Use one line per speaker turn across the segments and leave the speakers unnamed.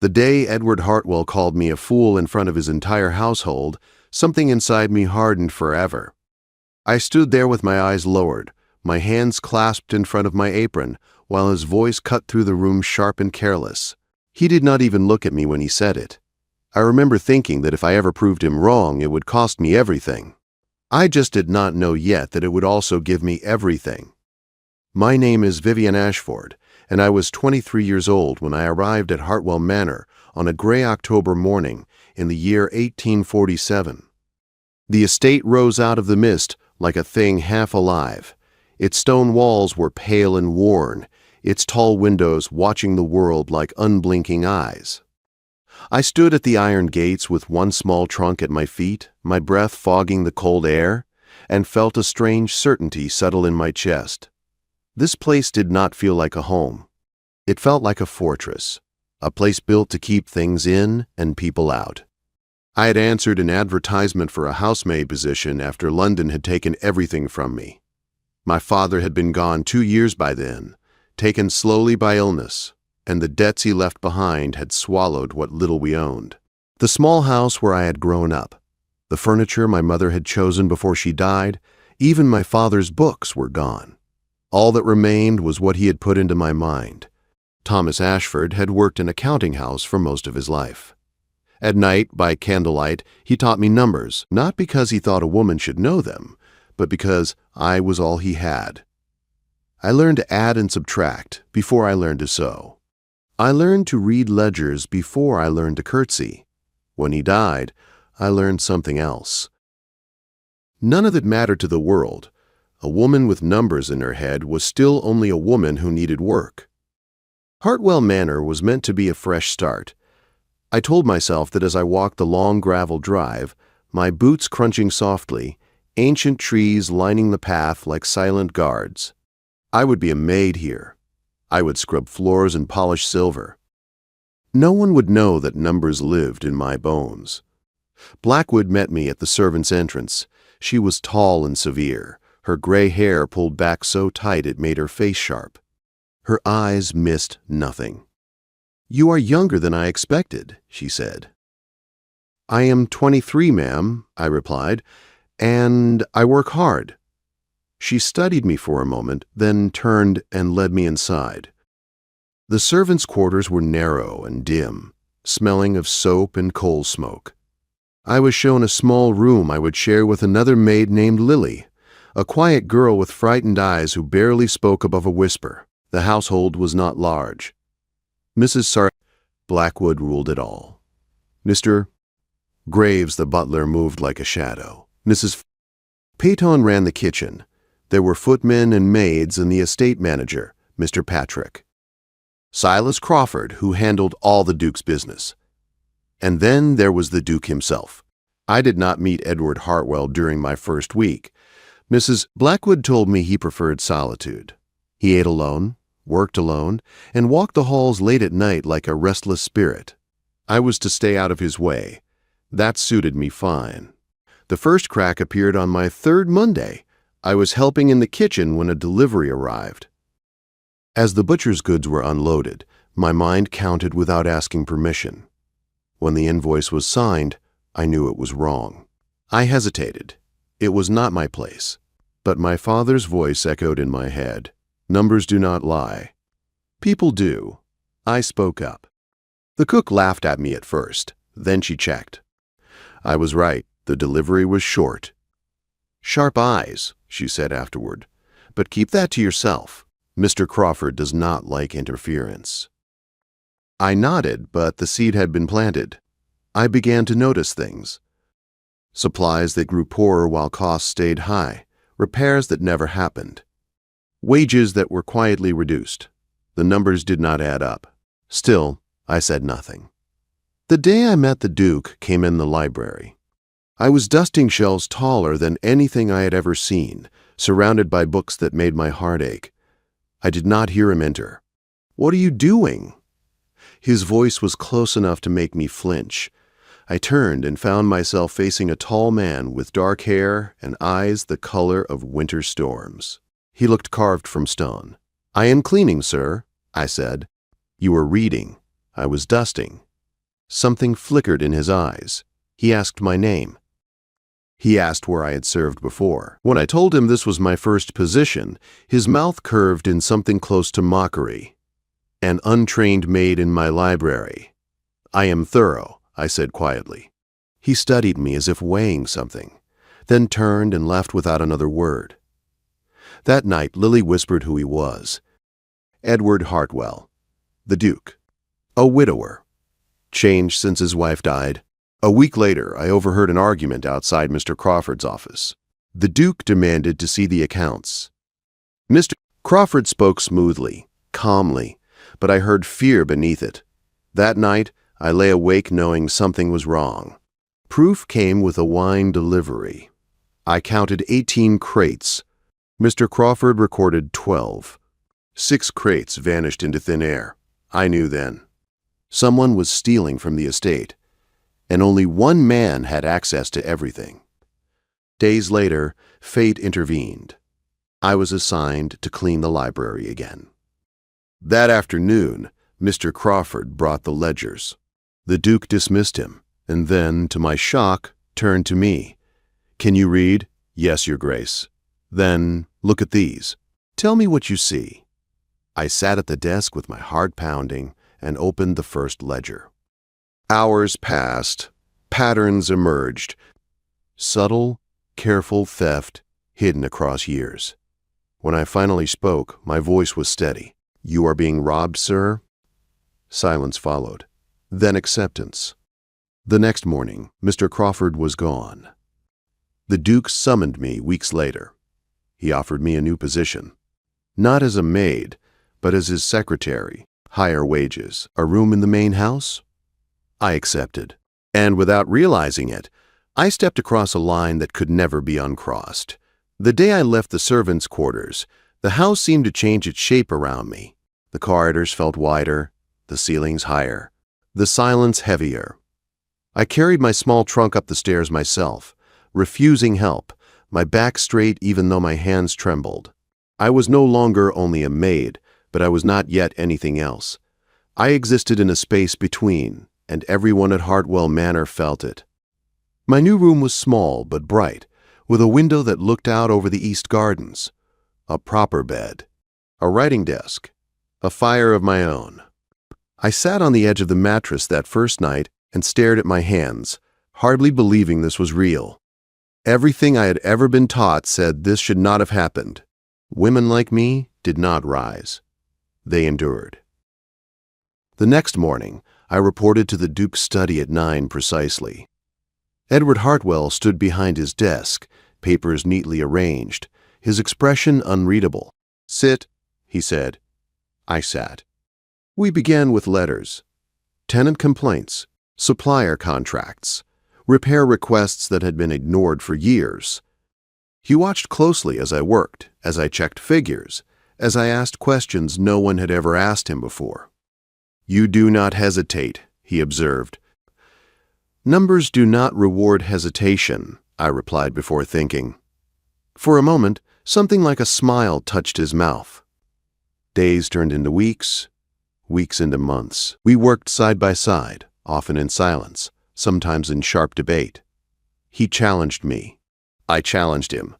The day Edward Hartwell called me a fool in front of his entire household, something inside me hardened forever. I stood there with my eyes lowered, my hands clasped in front of my apron, while his voice cut through the room sharp and careless. He did not even look at me when he said it. I remember thinking that if I ever proved him wrong, it would cost me everything. I just did not know yet that it would also give me everything. My name is Vivian Ashford, and I was 23 years old when I arrived at Hartwell Manor on a gray October morning in the year 1847. The estate rose out of the mist like a thing half alive. Its stone walls were pale and worn, its tall windows watching the world like unblinking eyes. I stood at the iron gates with one small trunk at my feet, my breath fogging the cold air, and felt a strange certainty settle in my chest. This place did not feel like a home. It felt like a fortress, a place built to keep things in and people out. I had answered an advertisement for a housemaid position after London had taken everything from me. My father had been gone 2 years by then, taken slowly by illness, and the debts he left behind had swallowed what little we owned. The small house where I had grown up, the furniture my mother had chosen before she died, even my father's books were gone. All that remained was what he had put into my mind. Thomas Ashford had worked in a counting house for most of his life. At night, by candlelight, he taught me numbers, not because he thought a woman should know them, but because I was all he had. I learned to add and subtract before I learned to sew. I learned to read ledgers before I learned to curtsy. When he died, I learned something else. None of it mattered to the world. A woman with numbers in her head was still only a woman who needed work. Hartwell Manor was meant to be a fresh start. I told myself that as I walked the long gravel drive, my boots crunching softly, ancient trees lining the path like silent guards, I would be a maid here. I would scrub floors and polish silver. No one would know that numbers lived in my bones. Blackwood met me at the servants' entrance. She was tall and severe, her gray hair pulled back so tight it made her face sharp. Her eyes missed nothing. "You are younger than I expected," she said. "I am 23, ma'am," I replied, "and I work hard." She studied me for a moment, then turned and led me inside. The servants' quarters were narrow and dim, smelling of soap and coal smoke. I was shown a small room I would share with another maid named Lily, a quiet girl with frightened eyes who barely spoke above a whisper. The household was not large. Mrs. Blackwood ruled it all. Mr. Graves, the butler, moved like a shadow. Mrs. Peyton ran the kitchen. There were footmen and maids and the estate manager, Mr. Patrick. Silas Crawford, who handled all the Duke's business. And then there was the Duke himself. I did not meet Edward Hartwell during my first week. Mrs. Blackwood told me he preferred solitude. He ate alone, worked alone, and walked the halls late at night like a restless spirit. I was to stay out of his way. That suited me fine. The first crack appeared on my third Monday. I was helping in the kitchen when a delivery arrived. As the butcher's goods were unloaded, my mind counted without asking permission. When the invoice was signed, I knew it was wrong. I hesitated. It was not my place. But my father's voice echoed in my head. Numbers do not lie. People do. I spoke up. The cook laughed at me at first. Then she checked. I was right. The delivery was short. "Sharp eyes," she said afterward. "But keep that to yourself. Mr. Crawford does not like interference." I nodded, but the seed had been planted. I began to notice things. Supplies that grew poorer while costs stayed high. Repairs that never happened. Wages that were quietly reduced. The numbers did not add up. Still, I said nothing. The day I met the Duke came in the library. I was dusting shelves taller than anything I had ever seen, surrounded by books that made my heart ache. I did not hear him enter. "What are you doing?" His voice was close enough to make me flinch. I turned and found myself facing a tall man with dark hair and eyes the color of winter storms. He looked carved from stone. "I am cleaning, sir," I said. "You were reading." "I was dusting." Something flickered in his eyes. He asked my name. He asked where I had served before. When I told him this was my first position, his mouth curved in something close to mockery. An untrained maid in my library. I am thorough, I said quietly. He studied me as if weighing something, then turned and left without another word. That night, Lily whispered who he was. Edward Hartwell, the Duke, a widower, changed since his wife died. A week later, I overheard an argument outside Mr. Crawford's office. The Duke demanded to see the accounts. Mr. Crawford spoke smoothly, calmly, but I heard fear beneath it. That night, I lay awake knowing something was wrong. Proof came with a wine delivery. I counted 18 crates. Mr. Crawford recorded 12. 6 crates vanished into thin air. I knew then. Someone was stealing from the estate, and only one man had access to everything. Days later, fate intervened. I was assigned to clean the library again. That afternoon, Mr. Crawford brought the ledgers. The Duke dismissed him, and then, to my shock, turned to me. "Can you read?" "Yes, Your Grace." "Then, look at these. Tell me what you see." I sat at the desk with my heart pounding and opened the first ledger. Hours passed. Patterns emerged. Subtle, careful theft hidden across years. When I finally spoke, my voice was steady. "You are being robbed, sir?" Silence followed. Then acceptance. The next morning, Mr. Crawford was gone. The Duke summoned me weeks later. He offered me a new position. Not as a maid, but as his secretary, higher wages, a room in the main house. I accepted, and without realizing it, I stepped across a line that could never be uncrossed. The day I left the servants' quarters, the house seemed to change its shape around me. The corridors felt wider, the ceilings higher, the silence heavier. I carried my small trunk up the stairs myself, refusing help, my back straight even though my hands trembled. I was no longer only a maid, but I was not yet anything else. I existed in a space between, and everyone at Hartwell Manor felt it. My new room was small but bright, with a window that looked out over the east gardens, a proper bed, a writing desk, a fire of my own. I sat on the edge of the mattress that first night and stared at my hands, hardly believing this was real. Everything I had ever been taught said this should not have happened. Women like me did not rise. They endured. The next morning, I reported to the Duke's study at 9 precisely. Edward Hartwell stood behind his desk, papers neatly arranged, his expression unreadable. "Sit," he said. I sat. We began with letters. Tenant complaints, supplier contracts, repair requests that had been ignored for years. He watched closely as I worked, as I checked figures, as I asked questions no one had ever asked him before. "You do not hesitate," he observed. "Numbers do not reward hesitation," I replied before thinking. For a moment, something like a smile touched his mouth. Days turned into weeks, weeks into months. We worked side by side, often in silence, sometimes in sharp debate. He challenged me. I challenged him.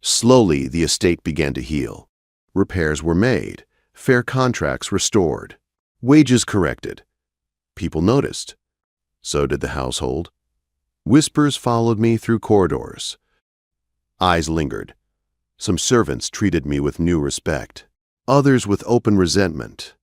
Slowly, the estate began to heal. Repairs were made, fair contracts restored, wages corrected. People noticed. So did the household. Whispers followed me through corridors. Eyes lingered. Some servants treated me with new respect, others with open resentment.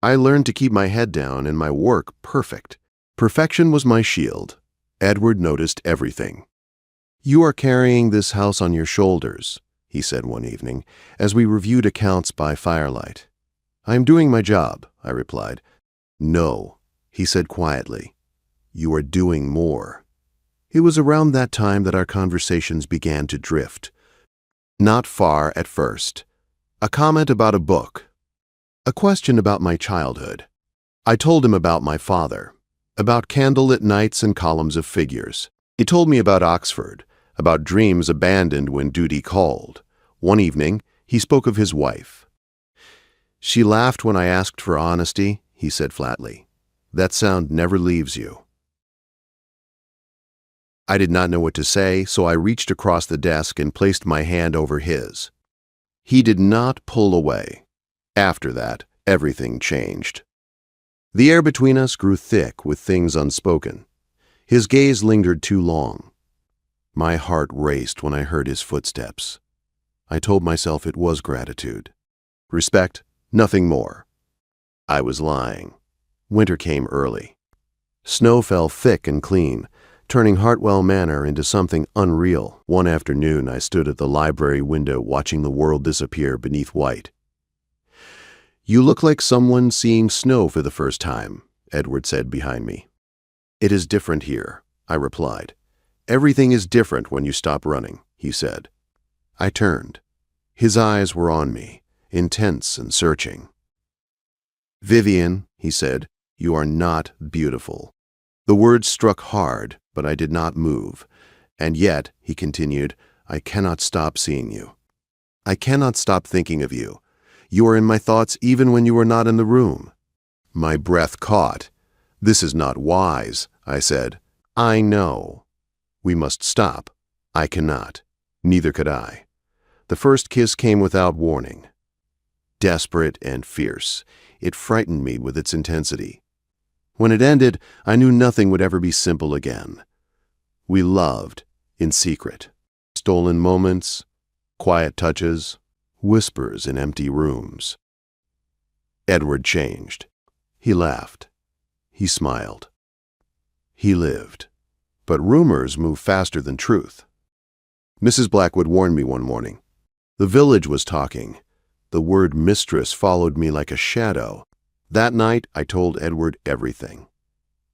I learned to keep my head down and my work perfect. Perfection was my shield. Edward noticed everything. "You are carrying this house on your shoulders," he said one evening, as we reviewed accounts by firelight. "I am doing my job," I replied. "No," he said quietly. "You are doing more." It was around that time that our conversations began to drift. Not far at first. A comment about a book. A question about my childhood. I told him about my father, about candlelit nights and columns of figures. He told me about Oxford, about dreams abandoned when duty called. One evening, he spoke of his wife. "She laughed when I asked for honesty," he said flatly. That sound never leaves you." I did not know what to say, so I reached across the desk and placed my hand over his. He did not pull away. After that, everything changed. The air between us grew thick with things unspoken. His gaze lingered too long. My heart raced when I heard his footsteps. I told myself it was gratitude. Respect, nothing more. I was lying. Winter came early. Snow fell thick and clean, turning Hartwell Manor into something unreal. One afternoon, I stood at the library window watching the world disappear beneath white. "You look like someone seeing snow for the first time," Edward said behind me. "It is different here," I replied. "Everything is different when you stop running," he said. I turned. His eyes were on me, intense and searching. "Vivian," he said, "you are not beautiful." The words struck hard, but I did not move. "And yet," he continued, "I cannot stop seeing you. I cannot stop thinking of you. You are in my thoughts even when you are not in the room." My breath caught. "This is not wise," I said. "I know. We must stop." I cannot. Neither could I. The first kiss came without warning. Desperate and fierce, it frightened me with its intensity. When it ended, I knew nothing would ever be simple again. We loved, in secret. Stolen moments, quiet touches, whispers in empty rooms. Edward changed. He laughed. He smiled. He lived. But rumors move faster than truth. Mrs. Blackwood warned me one morning. The village was talking. The word mistress followed me like a shadow. That night, I told Edward everything.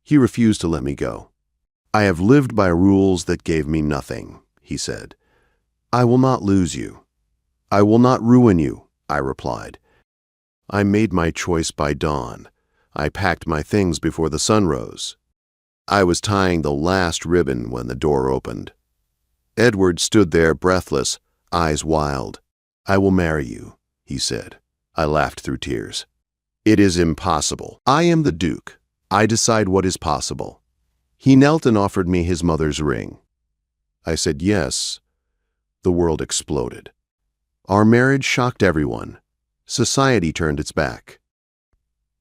He refused to let me go. "I have lived by rules that gave me nothing," he said. "I will not lose you. I will not ruin you," I replied. I made my choice by dawn. I packed my things before the sun rose. I was tying the last ribbon when the door opened. Edward stood there breathless, eyes wild. "I will marry you," he said. I laughed through tears. "It is impossible. I am the Duke. I decide what is possible." He knelt and offered me his mother's ring. I said yes. The world exploded. Our marriage shocked everyone. Society turned its back.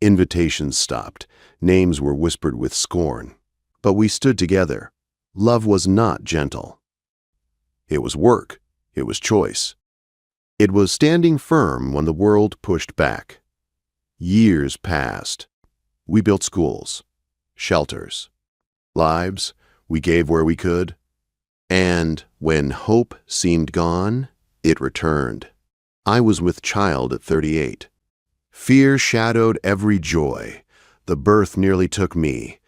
Invitations stopped. Names were whispered with scorn. But we stood together. Love was not gentle. It was work. It was choice. It was standing firm when the world pushed back. Years passed. We built schools, shelters, lives. We gave where we could. And when hope seemed gone, it returned. I was with child at 38. Fear shadowed every joy. The birth nearly took me.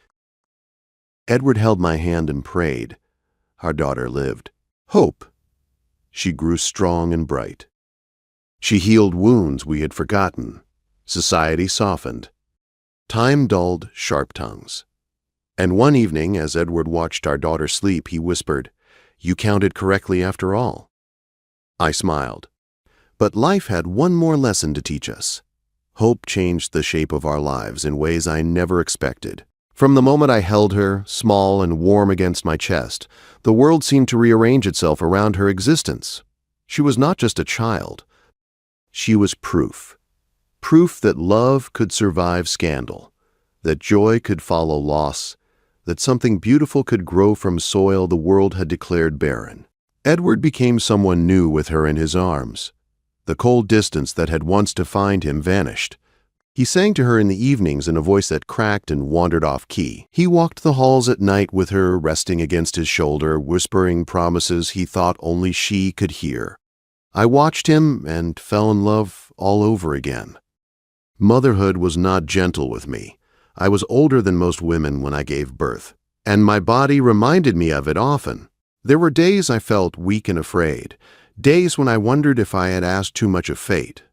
Edward held my hand and prayed. Our daughter lived. Hope. She grew strong and bright. She healed wounds we had forgotten. Society softened. Time dulled sharp tongues. And one evening, as Edward watched our daughter sleep, he whispered, "You counted correctly after all." I smiled. But life had one more lesson to teach us. Hope changed the shape of our lives in ways I never expected. From the moment I held her, small and warm against my chest, the world seemed to rearrange itself around her existence. She was not just a child. She was proof. Proof that love could survive scandal, that joy could follow loss, that something beautiful could grow from soil the world had declared barren. Edward became someone new with her in his arms. The cold distance that had once defined him vanished. He sang to her in the evenings in a voice that cracked and wandered off key. He walked the halls at night with her resting against his shoulder, whispering promises he thought only she could hear. I watched him and fell in love all over again. Motherhood was not gentle with me. I was older than most women when I gave birth, and my body reminded me of it often. There were days I felt weak and afraid, days when I wondered if I had asked too much of fate.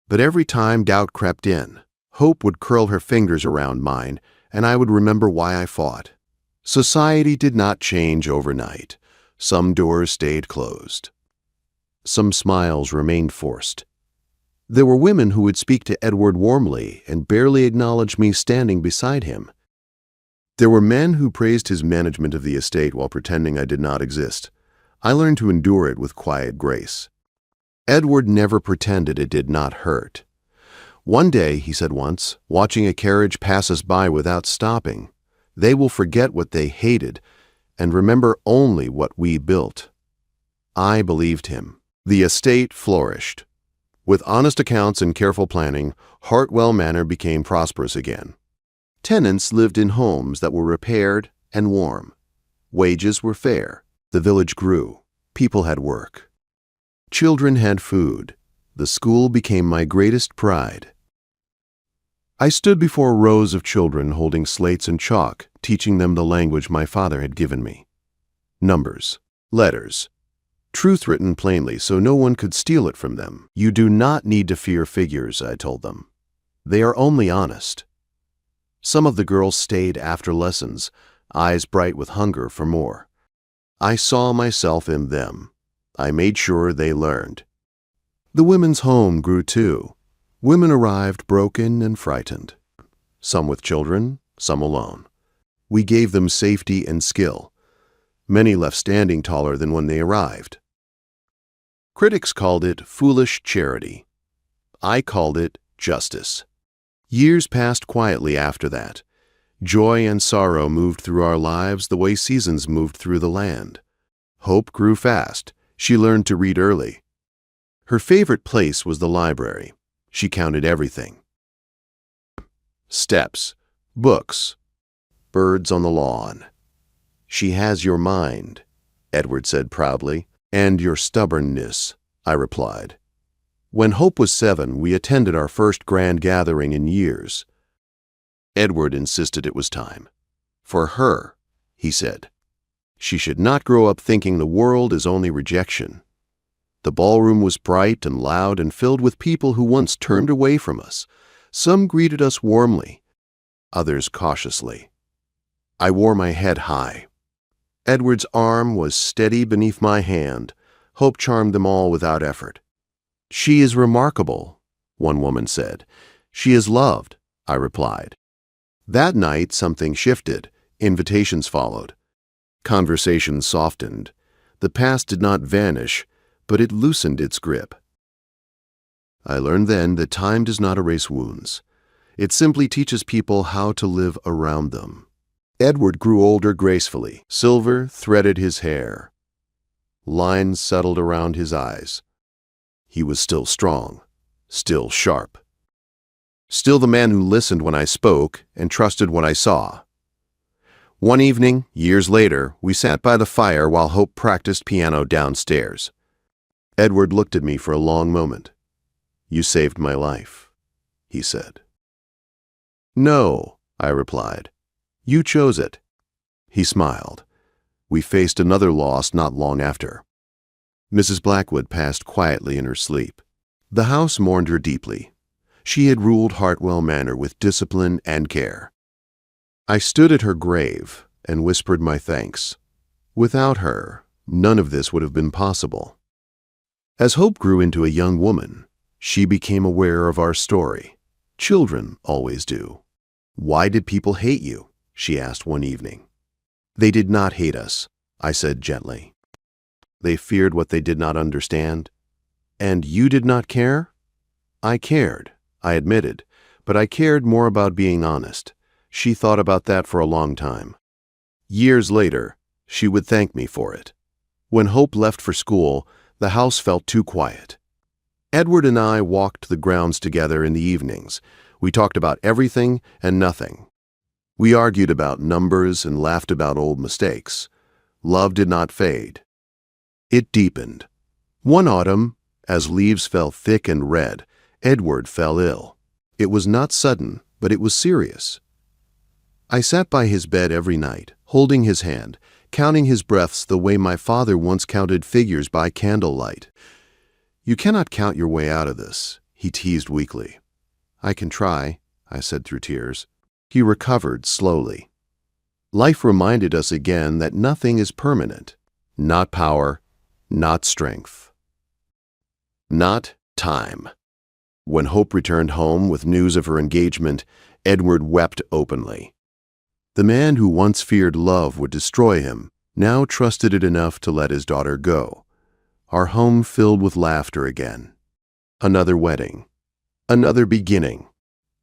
But every time doubt crept in, hope would curl her fingers around mine, and I would remember why I fought. Society did not change overnight. Some doors stayed closed. Some smiles remained forced. There were women who would speak to Edward warmly and barely acknowledge me standing beside him. There were men who praised his management of the estate while pretending I did not exist. I learned to endure it with quiet grace. Edward never pretended it did not hurt. One day, he said once, watching a carriage pass us by without stopping, they will forget what they hated and remember only what we built. I believed him. The estate flourished. With honest accounts and careful planning, Hartwell Manor became prosperous again. Tenants lived in homes that were repaired and warm. Wages were fair. The village grew. People had work. Children had food. The school became my greatest pride. I stood before rows of children holding slates and chalk, teaching them the language my father had given me. Numbers, letters, truth written plainly so no one could steal it from them. You do not need to fear figures, I told them. They are only honest. Some of the girls stayed after lessons, eyes bright with hunger for more. I saw myself in them. I made sure they learned. The women's home grew too. Women arrived broken and frightened. Some with children, some alone. We gave them safety and skill. Many left standing taller than when they arrived. Critics called it foolish charity. I called it justice. Years passed quietly after that. Joy and sorrow moved through our lives the way seasons moved through the land. Hope grew fast. She learned to read early. Her favorite place was the library. She counted everything. Steps, books, birds on the lawn. She has your mind, Edward said proudly, and your stubbornness, I replied. When Hope was 7, we attended our first grand gathering in years. Edward insisted it was time. For her, he said. She should not grow up thinking the world is only rejection. The ballroom was bright and loud and filled with people who once turned away from us. Some greeted us warmly, others cautiously. I wore my head high. Edward's arm was steady beneath my hand. Hope charmed them all without effort. She is remarkable, one woman said. She is loved, I replied. That night something shifted. Invitations followed. Conversation softened. The past did not vanish, but it loosened its grip. I learned then that time does not erase wounds. It simply teaches people how to live around them. Edward grew older gracefully. Silver threaded his hair. Lines settled around his eyes. He was still strong, still sharp. Still the man who listened when I spoke and trusted what I saw. One evening, years later, we sat by the fire while Hope practiced piano downstairs. Edward looked at me for a long moment. You saved my life, he said. No, I replied. You chose it. He smiled. We faced another loss not long after. Mrs. Blackwood passed quietly in her sleep. The house mourned her deeply. She had ruled Hartwell Manor with discipline and care. I stood at her grave and whispered my thanks. Without her, none of this would have been possible. As Hope grew into a young woman, she became aware of our story. Children always do. Why did people hate you? She asked one evening. They did not hate us, I said gently. They feared what they did not understand. And you did not care? I cared, I admitted, but I cared more about being honest. She thought about that for a long time. Years later, she would thank me for it. When Hope left for school, the house felt too quiet. Edward and I walked the grounds together in the evenings. We talked about everything and nothing. We argued about numbers and laughed about old mistakes. Love did not fade. It deepened. One autumn, as leaves fell thick and red, Edward fell ill. It was not sudden, but it was serious. I sat by his bed every night, holding his hand, counting his breaths the way my father once counted figures by candlelight. You cannot count your way out of this, he teased weakly. I can try, I said through tears. He recovered slowly. Life reminded us again that nothing is permanent. Not power, not strength. Not time. When Hope returned home with news of her engagement, Edward wept openly. The man who once feared love would destroy him now trusted it enough to let his daughter go. Our home filled with laughter again. Another wedding. Another beginning.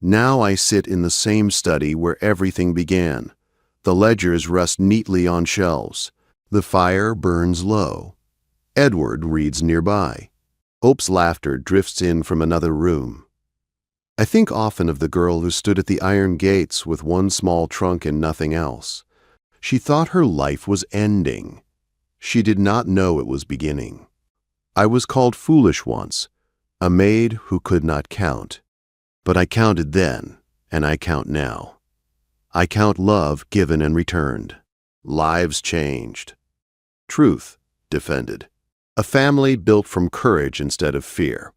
Now I sit in the same study where everything began. The ledgers rest neatly on shelves. The fire burns low. Edward reads nearby. Hope's laughter drifts in from another room. I think often of the girl who stood at the iron gates with one small trunk and nothing else. She thought her life was ending. She did not know it was beginning. I was called foolish once, a maid who could not count. But I counted then, and I count now. I count love given and returned. Lives changed. Truth defended. A family built from courage instead of fear.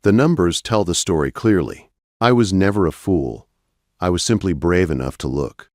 The numbers tell the story clearly. I was never a fool. I was simply brave enough to look.